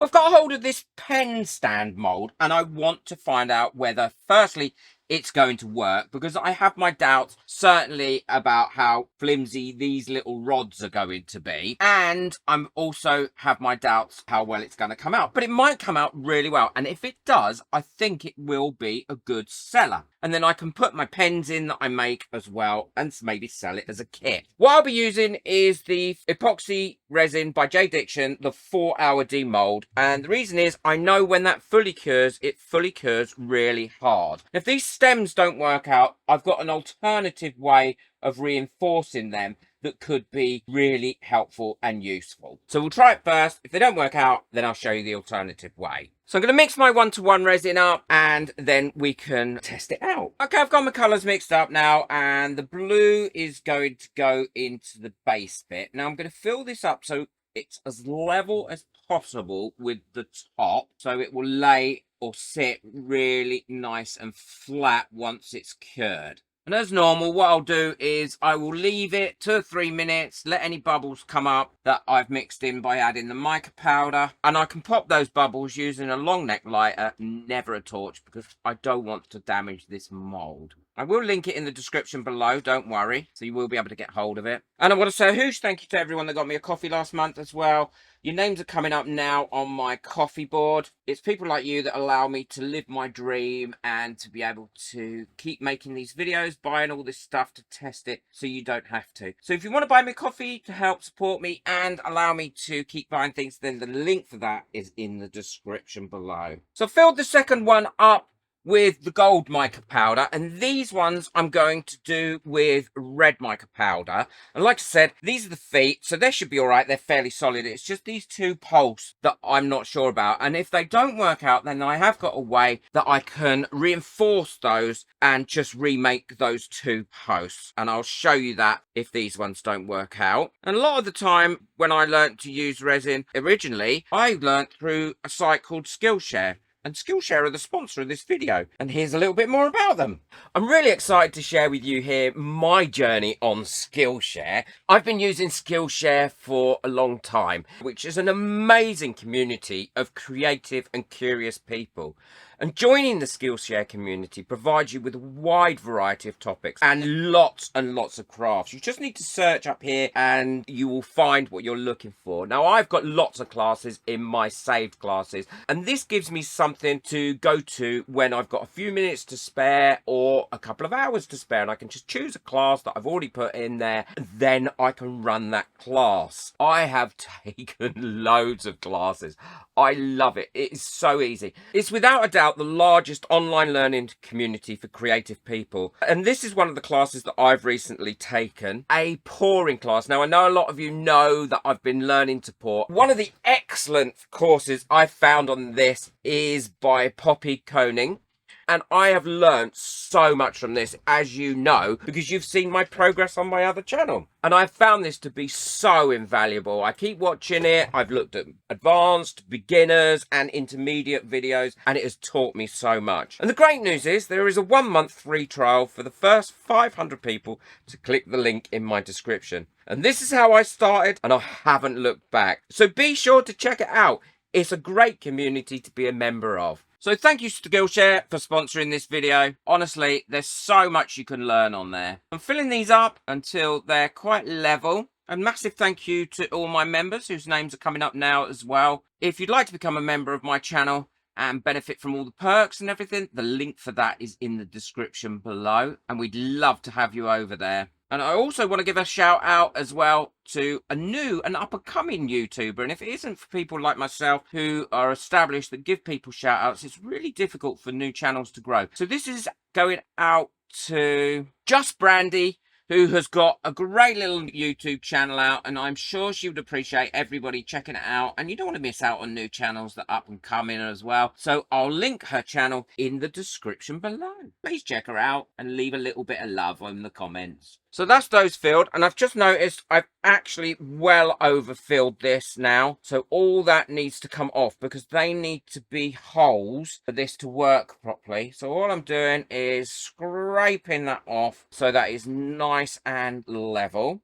I've got a hold of this pen stand mold and I want to find out whether, firstly, it's going to work, because I have my doubts, certainly, about how flimsy these little rods are going to be. And I'm also have my doubts how well it's going to come out. But it might come out really well. And if it does, I think it will be a good seller. And then I can put my pens in that I make as well and maybe sell it as a kit. What I'll be using is the epoxy resin by J Diction, the 4-hour demold. And the reason is I know when that fully cures, it fully cures really hard. If these stems don't work out, I've got an alternative way of reinforcing them that could be really helpful and useful. So we'll try it first. If they don't work out, then I'll show you the alternative way. So I'm going to mix my 1:1 resin up and then we can test it out. Okay, I've got my colours mixed up now and the blue is going to go into the base bit. Now I'm going to fill this up so it's as level as possible with the top, so it will lay or sit really nice and flat once it's cured. And as normal, what I'll do is I will leave it 2 or 3 minutes, let any bubbles come up that I've mixed in by adding the mica powder. And I can pop those bubbles using a long neck lighter, never a torch, because I don't want to damage this mould. I will link it in the description below, don't worry, so you will be able to get hold of it. And I want to say a huge thank you to everyone that got me a coffee last month as well. Your names are coming up now on my coffee board. It's people like you that allow me to live my dream and to be able to keep making these videos, buying all this stuff to test it so you don't have to. So if you want to buy me coffee to help support me and allow me to keep buying things, then the link for that is in the description below. So I filled the second one up with the gold mica powder, and these ones I'm going to do with red mica powder. And like I said, these are the feet, so they should be all right. They're fairly solid. It's just these 2 posts that I'm not sure about, and if they don't work out, then I have got a way that I can reinforce those and just remake those 2 posts, and I'll show you that if these ones don't work out. And a lot of the time when I learned to use resin originally, I learned through a site called Skillshare. And Skillshare are the sponsor of this video. And here's a little bit more about them. I'm really excited to share with you here my journey on Skillshare. I've been using Skillshare for a long time, which is an amazing community of creative and curious people. And joining the Skillshare community provides you with a wide variety of topics and lots of crafts. You just need to search up here and you will find what you're looking for. Now, I've got lots of classes in my saved classes, and this gives me something to go to when I've got a few minutes to spare or a couple of hours to spare, and I can just choose a class that I've already put in there, and then I can run that class. I have taken loads of classes. I love it. It is so easy. It's without a doubt the largest online learning community for creative people. And this is one of the classes that I've recently taken, a pouring class. Now, I know a lot of you know that I've been learning to pour. One of the excellent courses I found on this is by Poppy Koning. And I have learned so much from this, as you know, because you've seen my progress on my other channel. And I've found this to be so invaluable. I keep watching it. I've looked at advanced, beginners and intermediate videos, and it has taught me so much. And the great news is there is a 1-month free trial for the first 500 people to click the link in my description. And this is how I started, and I haven't looked back. So be sure to check it out. It's a great community to be a member of. So thank you to Skillshare for sponsoring this video. Honestly, there's so much you can learn on there. I'm filling these up until they're quite level. And massive thank you to all my members whose names are coming up now as well. If you'd like to become a member of my channel and benefit from all the perks and everything, the link for that is in the description below. And we'd love to have you over there. And I also want to give a shout out as well to a new and up-and-coming YouTuber. And if it isn't for people like myself who are established that give people shout outs, it's really difficult for new channels to grow. So this is going out to Just Brandy, who has got a great little YouTube channel out, and I'm sure she would appreciate everybody checking it out. And you don't want to miss out on new channels that are up and coming as well. So I'll link her channel in the description below. Please check her out and leave a little bit of love in the comments. So that's those filled, and I've just noticed I've actually well overfilled this now. So all that needs to come off because they need to be holes for this to work properly. So all I'm doing is scraping that off so that is nice and level.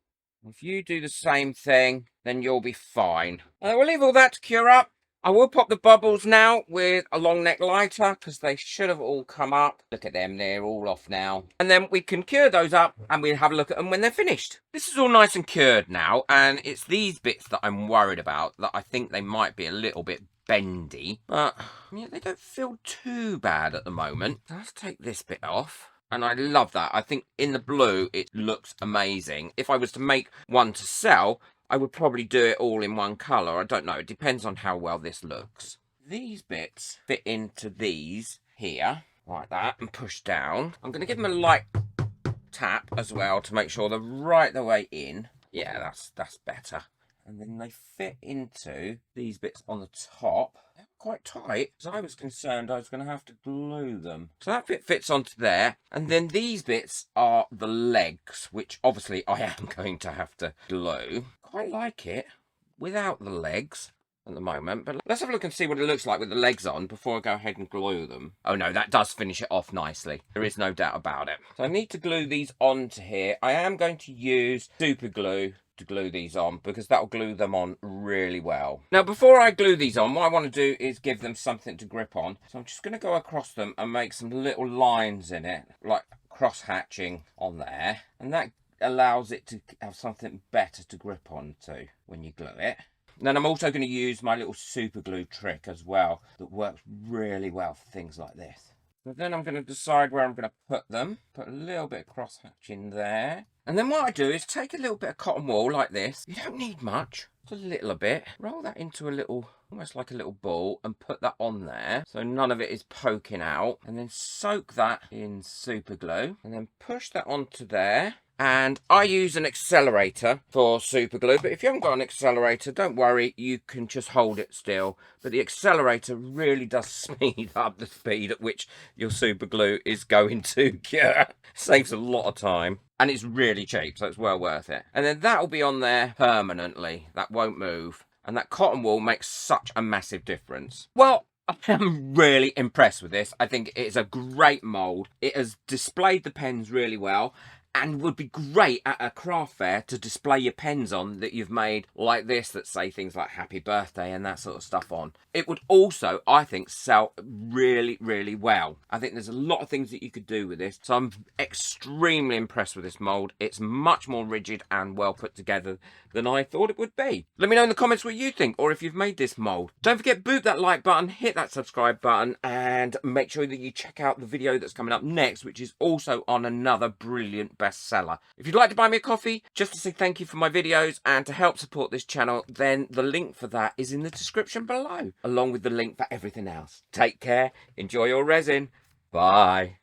If you do the same thing, then you'll be fine. We'll leave all that to cure up. I will pop the bubbles now with a long neck lighter because they should have all come up. Look at them, they're all off now. And then we can cure those up and we'll have a look at them when they're finished. This is all nice and cured now, and it's these bits that I'm worried about, that I think they might be a little bit bendy, but yeah, they don't feel too bad at the moment. Let's take this bit off. And I love that. I think in the blue, it looks amazing. If I was to make one to sell, I would probably do it all in one colour. I don't know. It depends on how well this looks. These bits fit into these here, like that, and push down. I'm going to give them a light tap as well to make sure they're right the way in. Yeah, that's better. And then they fit into these bits on the top. They're quite tight, because I was concerned I was going to have to glue them. So that bit fits onto there. And then these bits are the legs, which obviously I am going to have to glue. Quite like it without the legs at the moment. But let's have a look and see what it looks like with the legs on before I go ahead and glue them. Oh no, that does finish it off nicely. There is no doubt about it. So I need to glue these onto here. I am going to use super glue to glue these on because that will glue them on really well. Now before I glue these on, what I want to do is give them something to grip on. So I'm just going to go across them and make some little lines in it, like cross hatching on there, and that allows it to have something better to grip onto when you glue it. And then I'm also going to use my little super glue trick as well that works really well for things like this. So then I'm going to decide where I'm going to put them. Put a little bit of cross hatching there. And then what I do is take a little bit of cotton wool like this. You don't need much, just a little bit. Roll that into a little, almost like a little ball, and put that on there so none of it is poking out. And then soak that in super glue and then push that onto there. And I use an accelerator for super glue, but if you haven't got an accelerator, don't worry, you can just hold it still. But the accelerator really does speed up the speed at which your super glue is going to cure. Saves a lot of time, and it's really cheap, so it's well worth it. And then that will be on there permanently. That won't move. And that cotton wool makes such a massive difference. Well, I am really impressed with this. I think it's a great mould. It has displayed the pens really well, and would be great at a craft fair to display your pens on that you've made like this, that say things like happy birthday and that sort of stuff on. It would also, I think, sell really, really well. I think there's a lot of things that you could do with this. So I'm extremely impressed with this mould. It's much more rigid and well put together than I thought it would be. Let me know in the comments what you think, or if you've made this mould. Don't forget, boot that like button, hit that subscribe button, and make sure that you check out the video that's coming up next, which is also on another brilliant bestseller. If you'd like to buy me a coffee, just to say thank you for my videos and to help support this channel, then the link for that is in the description below, along with the link for everything else. Take care, enjoy your resin, bye.